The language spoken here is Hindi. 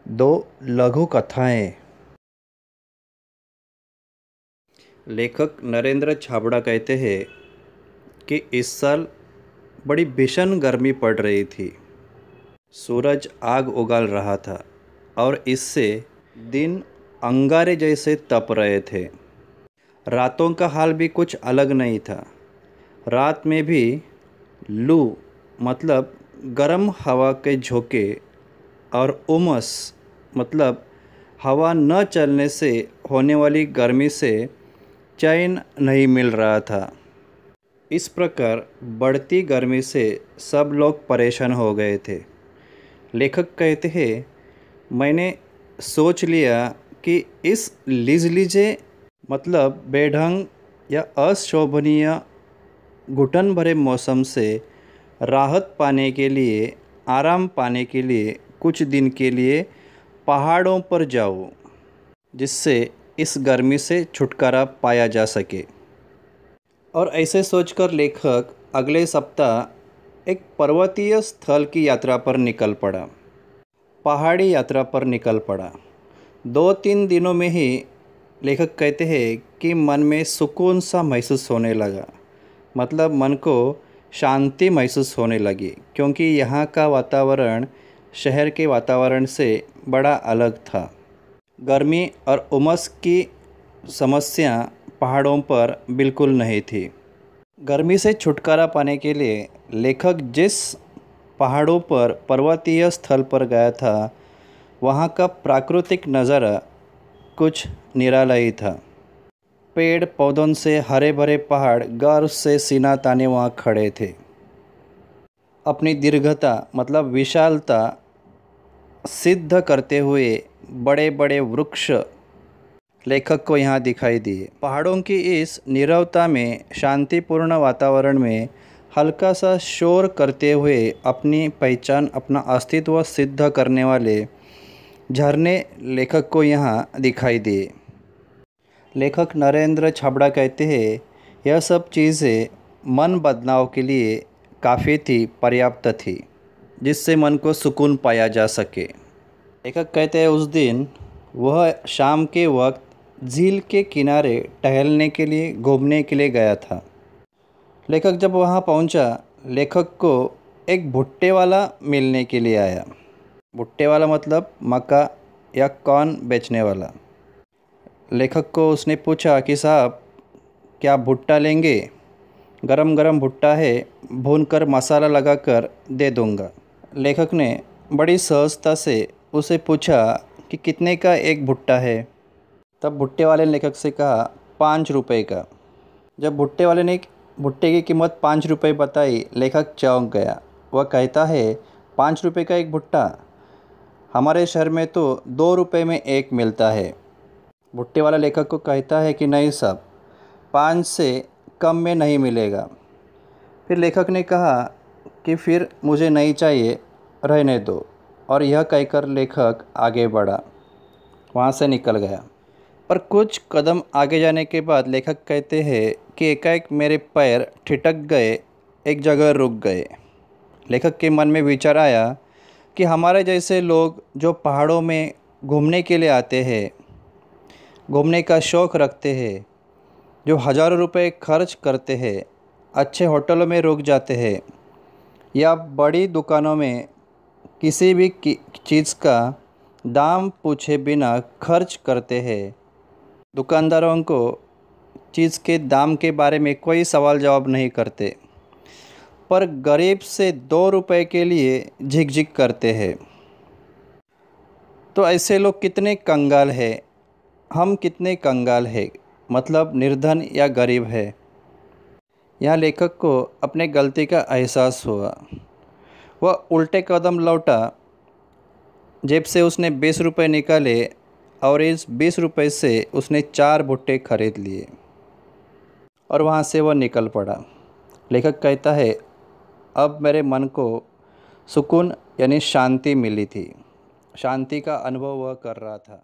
दो लघु कथाएँ। लेखक नरेंद्र छाबड़ा कहते हैं कि इस साल बड़ी भीषण गर्मी पड़ रही थी। सूरज आग उगल रहा था और इससे दिन अंगारे जैसे तप रहे थे। रातों का हाल भी कुछ अलग नहीं था। रात में भी लू मतलब गर्म हवा के झोंके और उमस मतलब हवा न चलने से होने वाली गर्मी से चैन नहीं मिल रहा था। इस प्रकार बढ़ती गर्मी से सब लोग परेशान हो गए थे। लेखक कहते हैं, मैंने सोच लिया कि इस लीजे मतलब बेढंग या अशोभनीय घुटन भरे मौसम से राहत पाने के लिए, आराम पाने के लिए कुछ दिन के लिए पहाड़ों पर जाओ, जिससे इस गर्मी से छुटकारा पाया जा सके। और ऐसे सोचकर लेखक अगले सप्ताह एक पर्वतीय स्थल की यात्रा पर निकल पड़ा। पहाड़ी यात्रा पर निकल पड़ा। 2-3 दिनों में ही लेखक कहते हैं कि मन में सुकून सा महसूस होने लगा। मतलब मन को शांति महसूस होने लगी, क्योंकि यहाँ का वातावरण शहर के वातावरण से बड़ा अलग था। गर्मी और उमस की समस्या पहाड़ों पर बिल्कुल नहीं थी। गर्मी से छुटकारा पाने के लिए लेखक जिस पहाड़ों पर पर्वतीय स्थल पर गया था, वहाँ का प्राकृतिक नज़ारा कुछ निराला ही था। पेड़ पौधों से हरे भरे पहाड़ गर्व से सीना ताने वहाँ खड़े थे। अपनी दीर्घता मतलब विशालता सिद्ध करते हुए बड़े बड़े वृक्ष लेखक को यहाँ दिखाई दिए। पहाड़ों की इस नीरवता में, शांतिपूर्ण वातावरण में हल्का सा शोर करते हुए अपनी पहचान, अपना अस्तित्व सिद्ध करने वाले झरने लेखक को यहाँ दिखाई दिए। लेखक नरेंद्र छाबड़ा कहते हैं, यह सब चीज़ें मन बदलाव के लिए काफ़ी थी, पर्याप्त थी, जिससे मन को सुकून पाया जा सके। लेखक कहते हैं, उस दिन वह शाम के वक्त झील के किनारे टहलने के लिए, घूमने के लिए गया था। लेखक जब वहाँ पहुँचा, लेखक को एक भुट्टे वाला मिलने के लिए आया। भुट्टे वाला मतलब मक्का या कॉर्न बेचने वाला। लेखक को उसने पूछा कि साहब, क्या भुट्टा लेंगे? गरम गरम भुट्टा है, भूनकर मसाला लगाकर दे दूँगा। लेखक ने बड़ी सहजता से उसे पूछा कि कितने का एक भुट्टा है? तब भुट्टे वाले ने लेखक से कहा, 5 रुपये का। जब भुट्टे वाले ने भुट्टे की कीमत 5 रुपये बताई, लेखक चौंक गया। वह कहता है, 5 रुपये का एक भुट्टा? हमारे शहर में तो 2 रुपये में एक मिलता है। भुट्टे वाला लेखक को कहता है कि नहीं साहब, 5 से कम में नहीं मिलेगा। फिर लेखक ने कहा कि फिर मुझे नहीं चाहिए, रहने दो। और यह कहकर लेखक आगे बढ़ा, वहाँ से निकल गया। पर कुछ कदम आगे जाने के बाद लेखक कहते हैं कि एकाएक मेरे पैर ठिठक गए, एक जगह रुक गए। लेखक के मन में विचार आया कि हमारे जैसे लोग जो पहाड़ों में घूमने के लिए आते हैं, घूमने का शौक़ रखते हैं, जो हज़ारों रुपए खर्च करते हैं, अच्छे होटलों में रुक जाते हैं या बड़ी दुकानों में किसी भी चीज़ का दाम पूछे बिना खर्च करते हैं, दुकानदारों को चीज़ के दाम के बारे में कोई सवाल जवाब नहीं करते, पर गरीब से 2 रुपए के लिए झिकझिक करते हैं। तो ऐसे लोग कितने कंगाल हैं, हम कितने कंगाल हैं, मतलब निर्धन या गरीब है। यहाँ लेखक को अपने गलती का एहसास हुआ। वह उल्टे कदम लौटा। जेब से उसने 20 रुपये निकाले और इस 20 रुपये से उसने 4 भुट्टे खरीद लिए और वहाँ से वह निकल पड़ा। लेखक कहता है, अब मेरे मन को सुकून यानी शांति मिली थी। शांति का अनुभव वह कर रहा था।